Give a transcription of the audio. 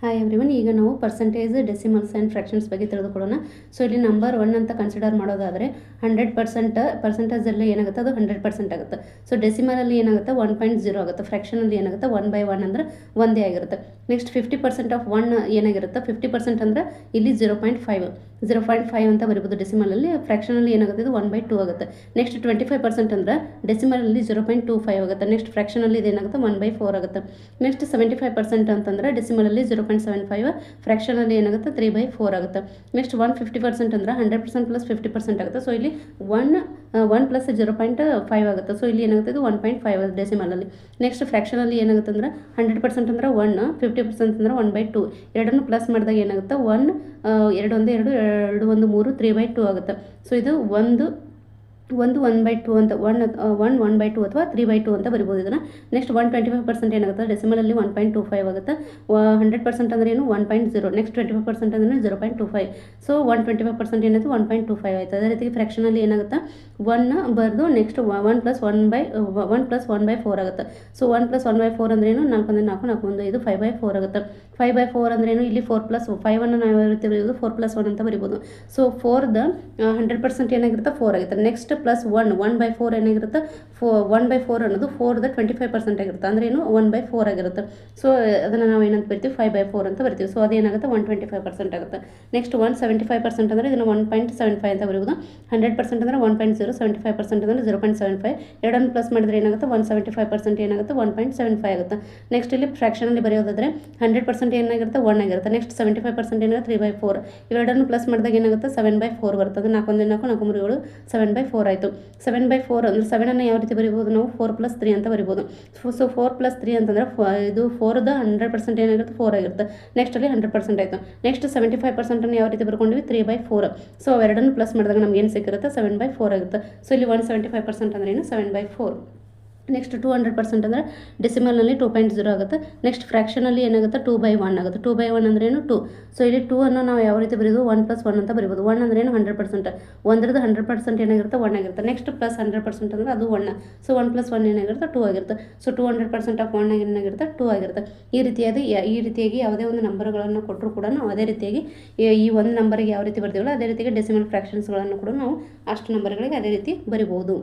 Hi everyone, ಈಗ ನಾವು percentage, decimals and fractions ಬಗ್ಗೆ ತಿಳಿದುಕೊಳ್ಳೋಣ. ಸೊ ಇಲ್ಲಿ ನಂಬರ್ 1 ಅಂತ ಕನ್ಸಿಡರ್ ಮಾಡೋದಾದರೆ 100% ಪರ್ಸೆಂಟೇಜಲ್ಲಿ ಏನಾಗುತ್ತೆ, ಅದು 100% ಆಗುತ್ತೆ. ಸೊ ಡೆಸಿಮಲಲ್ಲಿ ಏನಾಗುತ್ತೆ 1.0 ಆಗುತ್ತೆ. ಫ್ರ್ಯಾಕ್ಷನಲ್ಲಿ ಏನಾಗುತ್ತೆ 1/1 ಅಂದರೆ ಒಂದೇ ಆಗಿರುತ್ತೆ. ನೆಕ್ಸ್ಟ್ 50% ಆಫ್ 1 ಏನಾಗಿರುತ್ತೆ, 50% ಅಂದರೆ ಇಲ್ಲಿ 0.5 ಅಂತ ಬರಿಬೋದು ಡೆಸಿಮಲಲ್ಲಿ. ಫ್ರ್ಯಾಕ್ಷನಲ್ಲಿ ಏನಾಗುತ್ತೆ, ಇದು 1/2 ಆಗುತ್ತೆ. ನೆಕ್ಸ್ಟ್ 25% ಅಂದರೆ ಡೆಸಿಮಲಲ್ಲಿ 0.25 ಆಗುತ್ತೆ. ನೆಕ್ಸ್ಟ್ ಫ್ರ್ಯಾಕ್ಷನಲ್ಲಿ ಇದೇನಾಗುತ್ತೆ 1/4 ಆಗುತ್ತೆ. ನೆಕ್ಸ್ಟ್ 75% ಅಂತಂದರೆ ಡೆಸಿಮಲಲ್ಲಿ 0.75, ಫ್ರ್ಯಾಕ್ಷನಲ್ಲಿ ಏನಾಗುತ್ತೆ 3/4 ಆಗುತ್ತೆ. ನೆಕ್ಸ್ಟ್ 150% ಅಂದರೆ 100% ಪ್ಲಸ್ 50% ಆಗುತ್ತೆ. ಸೊ ಇಲ್ಲಿ 1 ಪ್ಲಸ್ 0.5 ಆಗುತ್ತೆ. ಸೊ ಇಲ್ಲಿ ಏನಾಗುತ್ತೆ, ಇದು 1.5 ಡೆಸಿಮಲಲ್ಲಿ. ನೆಕ್ಸ್ಟ್ ಫ್ರ್ಯಾಕ್ಷನಲ್ಲಿ ಏನಾಗುತ್ತೆ ಅಂದರೆ 100% ಅಂದರೆ 1, 50% ಅಂದರೆ 1/2. ಎರಡನ್ನು ಪ್ಲಸ್ ಮಾಡಿದಾಗ ಏನಾಗುತ್ತೆ 1, 2 1 2, 2 1 3, 3/2 ಆಗುತ್ತೆ. ಸೊ ಇದು 1/2 ಅಂತ 1/2 ಅಥವಾ 3/2 ಅಂತ ಬರಿಬೋದು ಇದನ್ನು. ನೆಕ್ಸ್ಟ್ 125% ಏನಾಗುತ್ತೆ ಡೆಸಿಮಲಲ್ಲಿ 1.25 ಆಗುತ್ತೆ. 100% ಅಂದರೆ ಏನು 1.0. ನೆಕ್ಸ್ಟ್ 25% ಅಂದರೆ 0.25. ಸೊ 125% ಏನಾಯಿತು 1.25 ಆಯಿತು. ಅದೇ ರೀತಿ ಫ್ರ್ಯಾಕ್ಷನಲ್ಲಿ ಏನಾಗುತ್ತೆ 1 ಬರೆದು ನೆಕ್ಸ್ಟ್ 1 ಪ್ಲಸ್ 1/4 ಆಗುತ್ತೆ. ಸೊ 1 ಪ್ಲಸ್ 1/4 ಅಂದ್ರೆ ಏನು 4 1 4 4 1 5 5/4 ಆಗುತ್ತೆ. 5/4 ಅಂದ್ರೆ ಏನು, ಇಲ್ಲಿ 4 ಪ್ಲಸ್ 5 ನಾವು ಯಾವ ರೀತಿ ಬರೀಬೋದು 4 ಪ್ಲಸ್ 1 ಅಂತ ಬರಿಬೋದು. ಸೊ 4ದ 100% ಏನಾಗಿರುತ್ತೆ 4 ಆಗುತ್ತೆ. ನೆಕ್ಸ್ಟ್ ಪ್ಲಸ್ 1/4 ಏನಾಗಿರುತ್ತೆ 1/4 ಅನ್ನೋದು 4ದ 25% ಆಗಿರುತ್ತೆ. ಅಂದ್ರೆ ಏನು 1/4 ಆಗಿರುತ್ತೆ. ಸೊ ಅದನ್ನು ನಾವು ಏನಂತ ಬರ್ತೀವಿ 5/4 ಅಂತ ಬರ್ತೀವಿ. ಸೊ ಅದೇನಾಗುತ್ತೆ 125% ಆಗುತ್ತೆ. ನೆಕ್ಸ್ಟ್ 175% ಅಂದರೆ ಇದನ್ನು 1.75 ಅಂತ ಬರೀಬೋದು. 100% ಅಂದರೆ 1.0, 75% ಅಂದರೆ 0.75. ಎರಡನ್ನು ಪ್ಲಸ್ ಮಾಡಿದ್ರೆ ಏನಾಗುತ್ತೆ 175% ಏನಾಗುತ್ತೆ 1.75 ಆಗುತ್ತೆ. ನೆಕ್ಸ್ಟ್ ಇಲ್ಲಿ ಫ್ರ್ಯಾಕ್ಷನಲ್ಲಿ ಬರೆಯೋದಾದರೆ 100% ಏನಾಗಿರುತ್ತೆ 1 ಆಗಿರುತ್ತೆ. ನೆಕ್ಸ್ಟ್ 75% ಏನಾಗುತ್ತೆ 3/4. ಇವೆರಡನ್ನು ಪ್ಲಸ್ ಮಾಡಿದಾಗ ಏನಾಗುತ್ತೆ 7/4 ಬರುತ್ತೆ. ಅದು 4 1 4 4 3 7 7/4 ಆಯಿತು. 7/4 ಅಂದರೆ 7 ಯಾವ ರೀತಿ ಬರಿಬೋದು ನಾವು 4 + 3 ಅಂತ ಬರಿಬೋದು. ಸೊ 4 + 3 ಅಂತಂದರೆ ಇದು 4ದ 100% ಏನಾಗಿರುತ್ತೆ 4 ಆಗಿರುತ್ತೆ. ನೆಕ್ಸ್ಟ್ ಅಲ್ಲಿ 100% ಆಯಿತು. ನೆಕ್ಸ್ಟ್ 75% ಯಾವ ರೀತಿ ಬರ್ಕೊಂಡಿವಿ 3/4. ಸೊ ಅವೆರಡನ್ನು ಪ್ಲಸ್ ಮಾಡಿದಾಗ ನಮ್ಗೆ ಏನು ಸಿಕ್ಕಿರುತ್ತೆ 7/4 ಆಗುತ್ತೆ. ಸೊ ಇಲ್ಲಿ 175% ಅಂದರೆ ಏನು 7/4. ನೆಕ್ಸ್ಟ್ 200% ಅಂದರೆ ಡೆಸಿಮಲ್ನಲ್ಲಿ 2.0 ಆಗುತ್ತೆ. ನೆಕ್ಸ್ಟ್ ಫ್ರ್ಯಾಕ್ಷನಲ್ಲಿ ಏನಾಗುತ್ತೆ 2/1 ಆಗುತ್ತೆ. 2/1 ಅಂದ್ರೆ ಏನು 2. ಸೊ ಇಲ್ಲಿ 2 ಅನ್ನು ನಾವು ಯಾವ ರೀತಿ ಬರೀಬೋದು 1 + 1 ಅಂತ ಬರಿಬೋದು. 1 ಅಂದ್ರೆ ಏನು 100%. ಒಂದರದ್ದು 100% ಏನಾಗಿರುತ್ತೆ 1 ಆಗಿರುತ್ತೆ. ನೆಕ್ಸ್ಟ್ ಪ್ಲಸ್ 100% ಅಂದರೆ ಅದು 1. ಸೊ 1 + 1 ಏನಾಗಿರುತ್ತೆ 2 ಆಗಿರುತ್ತೆ. ಸೊ 200% ಆಫ್ 1 ಏನಾಗಿರುತ್ತೆ 2 ಆಗಿರುತ್ತೆ. ಈ ರೀತಿಯಾಗಿ ಯಾವುದೇ ಒಂದು ನಂಬರ್ಗಳನ್ನು ಕೊಟ್ಟರು ಕೂಡ ನಾವು ಅದೇ ರೀತಿಯಾಗಿ ಈ ಒಂದು ನಂಬರಿಗೆ ಯಾವ ರೀತಿ ಬರ್ತೀವಲ್ಲ ಅದೇ ರೀತಿಯಾಗಿ ಡೆಸಿಮಲ್ ಫ್ರ್ಯಾಕ್ಷನ್ಸ್ಗಳನ್ನು ಕೂಡ ನಾವು ಅಷ್ಟು ನಂಬರ್ಗಳಿಗೆ ಅದೇ ರೀತಿ ಬರಿಬೋದು.